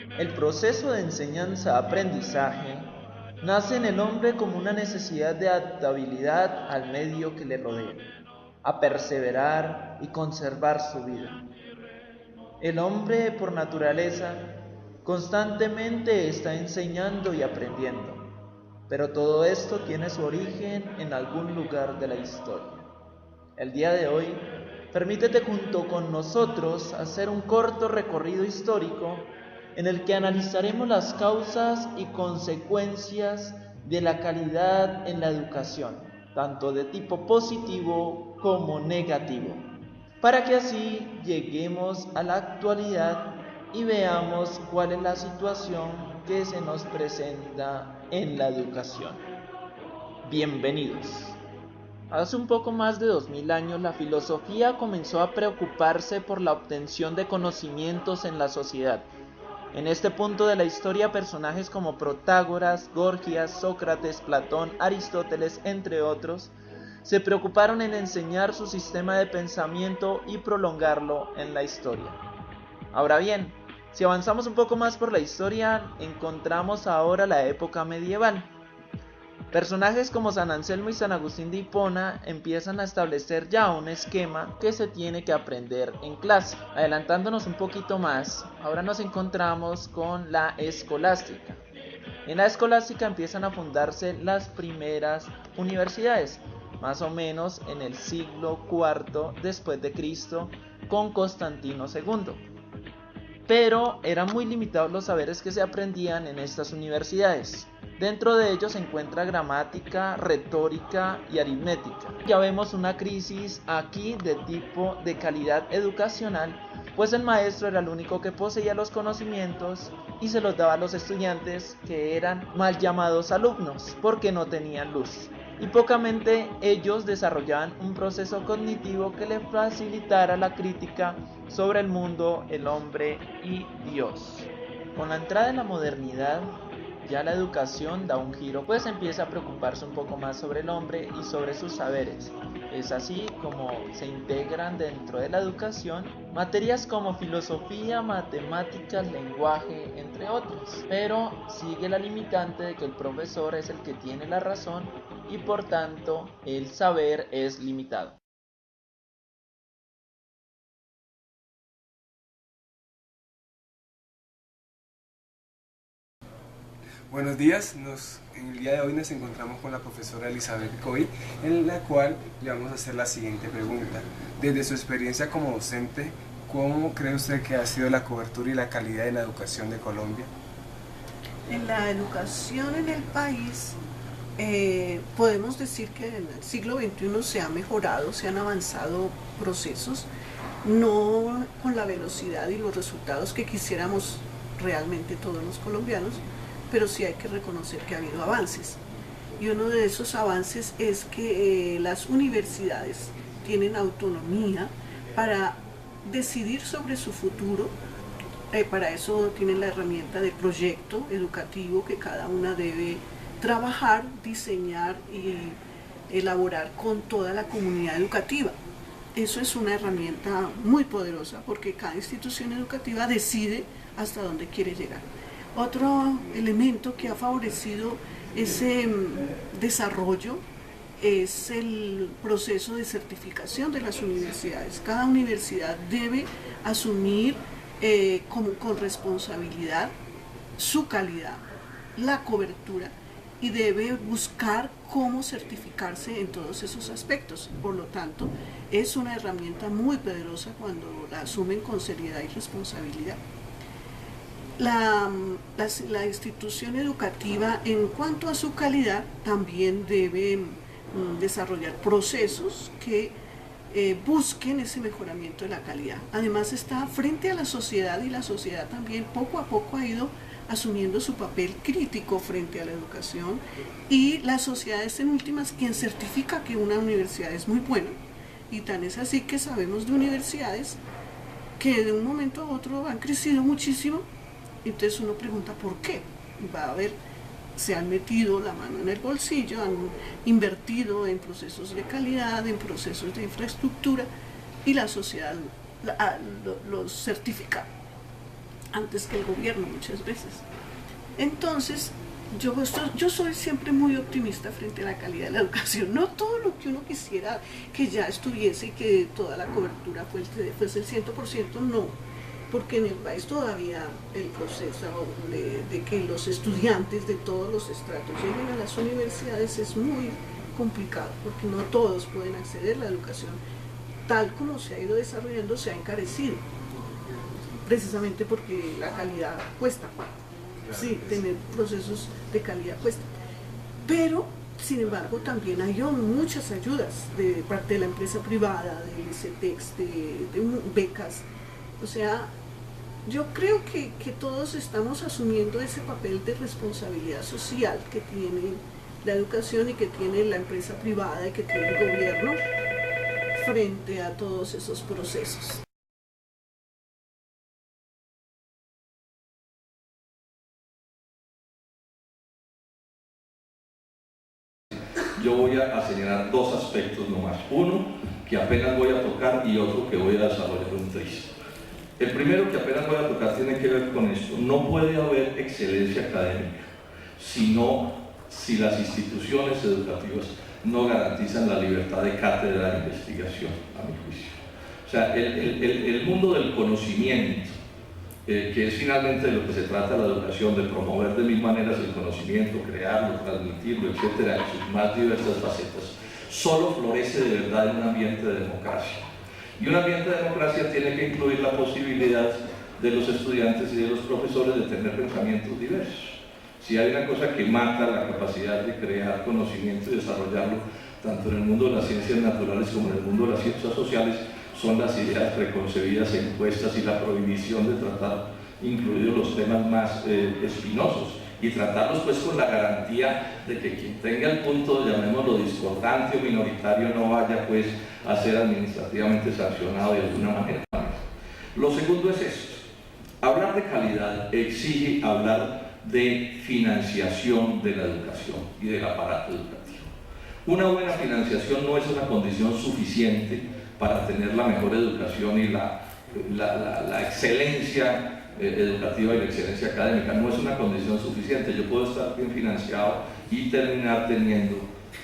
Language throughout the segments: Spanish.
El proceso de enseñanza-aprendizaje nace en el hombre como una necesidad de adaptabilidad al medio que le rodea, a perseverar y conservar su vida. El hombre, por naturaleza, constantemente está enseñando y aprendiendo, pero todo esto tiene su origen en algún lugar de la historia. El día de hoy, permítete junto con nosotros hacer un corto recorrido histórico en el que analizaremos las causas y consecuencias de la calidad en la educación, tanto de tipo positivo como negativo, para que así lleguemos a la actualidad y veamos cuál es la situación que se nos presenta en la educación. Bienvenidos. Hace un poco más de 2000 años la filosofía comenzó a preocuparse por la obtención de conocimientos en la sociedad. En este punto de la historia, personajes como Protágoras, Gorgias, Sócrates, Platón, Aristóteles, entre otros, se preocuparon en enseñar su sistema de pensamiento y prolongarlo en la historia. Ahora bien, si avanzamos un poco más por la historia, encontramos ahora la época medieval. Personajes como San Anselmo y San Agustín de Hipona empiezan a establecer ya un esquema que se tiene que aprender en clase. Adelantándonos un poquito más, ahora nos encontramos con la escolástica. En la escolástica empiezan a fundarse las primeras universidades, más o menos en el siglo IV después de Cristo, con Constantino II. Pero eran muy limitados los saberes que se aprendían en estas universidades. Dentro de ellos se encuentra gramática, retórica y aritmética. Ya vemos una crisis aquí de tipo de calidad educacional, pues el maestro era el único que poseía los conocimientos y se los daba a los estudiantes, que eran mal llamados alumnos porque no tenían luz. Y pocamente ellos desarrollaban un proceso cognitivo que les facilitara la crítica sobre el mundo, el hombre y Dios. Con la entrada de la modernidad, ya la educación da un giro, pues empieza a preocuparse un poco más sobre el hombre y sobre sus saberes. Es así como se integran dentro de la educación materias como filosofía, matemáticas, lenguaje, entre otras. Pero sigue la limitante de que el profesor es el que tiene la razón y por tanto el saber es limitado. Buenos días, en el día de hoy nos encontramos con la profesora Elizabeth Coy, en la cual le vamos a hacer la siguiente pregunta. Desde su experiencia como docente, ¿cómo cree usted que ha sido la cobertura y la calidad de la educación de Colombia? En la educación en el país, podemos decir que en el siglo XXI se ha mejorado, se han avanzado procesos, no con la velocidad y los resultados que quisiéramos realmente todos los colombianos, pero sí hay que reconocer que ha habido avances. Y uno de esos avances es que las universidades tienen autonomía para decidir sobre su futuro. Para eso tienen la herramienta de proyecto educativo que cada una debe trabajar, diseñar y elaborar con toda la comunidad educativa. Eso es una herramienta muy poderosa porque cada institución educativa decide hasta dónde quiere llegar. Otro elemento que ha favorecido ese desarrollo es el proceso de certificación de las universidades. Cada universidad debe asumir con responsabilidad su calidad, la cobertura, y debe buscar cómo certificarse en todos esos aspectos. Por lo tanto, es una herramienta muy poderosa cuando la asumen con seriedad y responsabilidad. La institución educativa, en cuanto a su calidad, también debe desarrollar procesos que busquen ese mejoramiento de la calidad. Además está frente a la sociedad y la sociedad también poco a poco ha ido asumiendo su papel crítico frente a la educación y la sociedad es en últimas quien certifica que una universidad es muy buena, y tan es así que sabemos de universidades que de un momento a otro han crecido muchísimo. Entonces uno pregunta por qué. Va a ver, se han metido la mano en el bolsillo, han invertido en procesos de calidad, en procesos de infraestructura, y la sociedad los certifica. antes que el gobierno muchas veces. Entonces, yo soy siempre muy optimista frente a la calidad de la educación. No todo lo que uno quisiera que ya estuviese y que toda la cobertura fuese el 100%, no. Porque en el país todavía el proceso de que los estudiantes de todos los estratos lleguen a las universidades es muy complicado, porque no todos pueden acceder a la educación. Tal como se ha ido desarrollando, se ha encarecido, precisamente porque la calidad cuesta. Sí, tener procesos de calidad cuesta. Pero, sin embargo, también hay muchas ayudas de parte de la empresa privada, del ICETEX, de becas. O sea, yo creo que todos estamos asumiendo ese papel de responsabilidad social que tiene la educación y que tiene la empresa privada y que tiene el gobierno frente a todos esos procesos. Yo voy a señalar dos aspectos nomás. Uno que apenas voy a tocar y otro que voy a desarrollar un tris. El primero que apenas voy a tocar tiene que ver con esto. No puede haber excelencia académica si las instituciones educativas no garantizan la libertad de cátedra e investigación, a mi juicio. O sea, el mundo del conocimiento, que es finalmente de lo que se trata la educación, de promover de mil maneras el conocimiento, crearlo, transmitirlo, etcétera, en sus más diversas facetas, solo florece de verdad en un ambiente de democracia. Y un ambiente de democracia tiene que incluir la posibilidad de los estudiantes y de los profesores de tener pensamientos diversos. Si hay una cosa que mata la capacidad de crear conocimiento y desarrollarlo, tanto en el mundo de las ciencias naturales como en el mundo de las ciencias sociales, son las ideas preconcebidas e impuestas y la prohibición de tratar incluidos los temas más espinosos y tratarlos pues con la garantía de que quien tenga el punto, llamémoslo discordante o minoritario, no vaya pues a ser administrativamente sancionado de alguna manera. Lo segundo es esto: hablar de calidad exige hablar de financiación de la educación y del aparato educativo. Una buena financiación no es una condición suficiente para tener la mejor educación y la excelencia educativa y la excelencia académica. No es una condición suficiente. Yo puedo estar bien financiado y terminar teniendo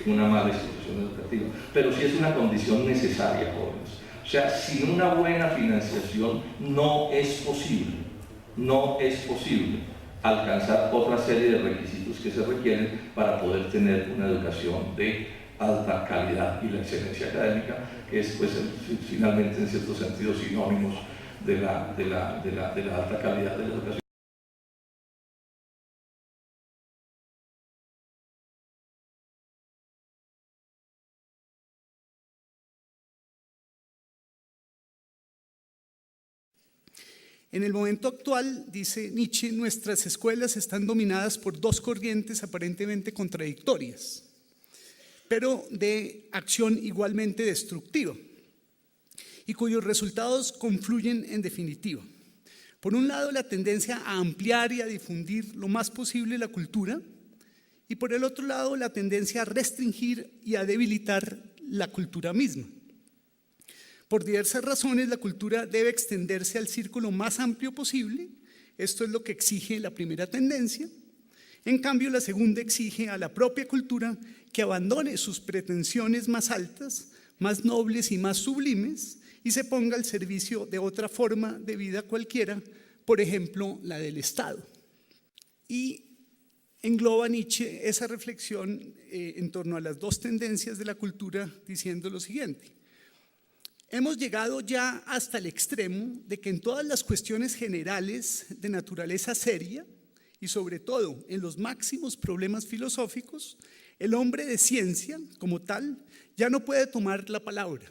una mala institución educativa, pero sí es una condición necesaria, jóvenes. O sea, sin una buena financiación no es posible alcanzar otra serie de requisitos que se requieren para poder tener una educación de alta calidad, y la excelencia académica, que es pues finalmente en cierto sentido sinónimos de la alta calidad de la educación. En el momento actual, dice Nietzsche, nuestras escuelas están dominadas por dos corrientes aparentemente contradictorias, pero de acción igualmente destructiva, y cuyos resultados confluyen en definitiva. Por un lado, la tendencia a ampliar y a difundir lo más posible la cultura, y por el otro lado, la tendencia a restringir y a debilitar la cultura misma. Por diversas razones, la cultura debe extenderse al círculo más amplio posible. Esto es lo que exige la primera tendencia. En cambio, la segunda exige a la propia cultura que abandone sus pretensiones más altas, más nobles y más sublimes, y se ponga al servicio de otra forma de vida cualquiera, por ejemplo, la del Estado. Y engloba Nietzsche esa reflexión en torno a las dos tendencias de la cultura diciendo lo siguiente: hemos llegado ya hasta el extremo de que en todas las cuestiones generales de naturaleza seria, y sobre todo en los máximos problemas filosóficos, el hombre de ciencia, como tal, ya no puede tomar la palabra.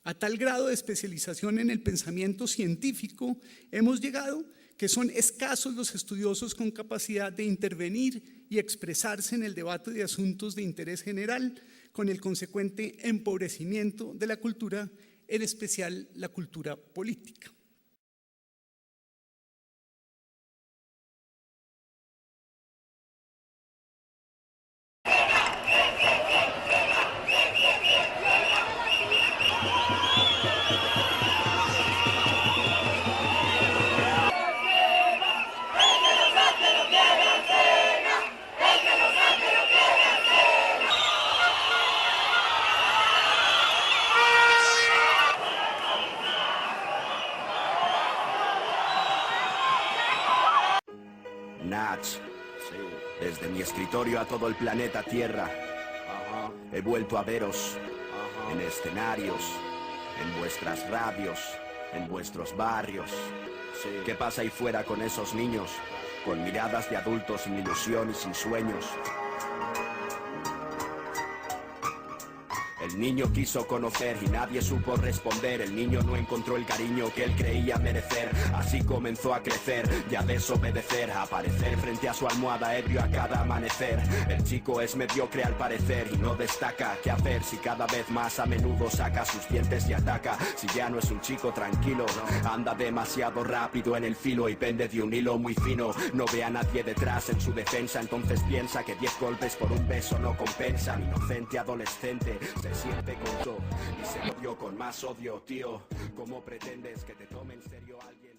A tal grado de especialización en el pensamiento científico hemos llegado que son escasos los estudiosos con capacidad de intervenir y expresarse en el debate de asuntos de interés general, con el consecuente empobrecimiento de la cultura, en especial la cultura política. Nach. Desde mi escritorio a todo el planeta Tierra. He vuelto a veros en escenarios, en vuestras radios, en vuestros barrios. ¿Qué pasa ahí fuera con esos niños? Con miradas de adultos sin ilusión y sin sueños. El niño quiso conocer y nadie supo responder. El niño no encontró el cariño que él creía merecer. Así comenzó a crecer y a desobedecer, a aparecer frente a su almohada ebrio a cada amanecer. El chico es mediocre al parecer y no destaca. ¿Qué hacer si cada vez más a menudo saca sus dientes y ataca? Si ya no es un chico tranquilo, anda demasiado rápido en el filo y pende de un hilo muy fino. No ve a nadie detrás en su defensa, entonces piensa que 10 golpes por un beso no compensan. Inocente adolescente se siente con todo y se lo dio con más odio, tío. ¿Cómo pretendes que te tome en serio alguien?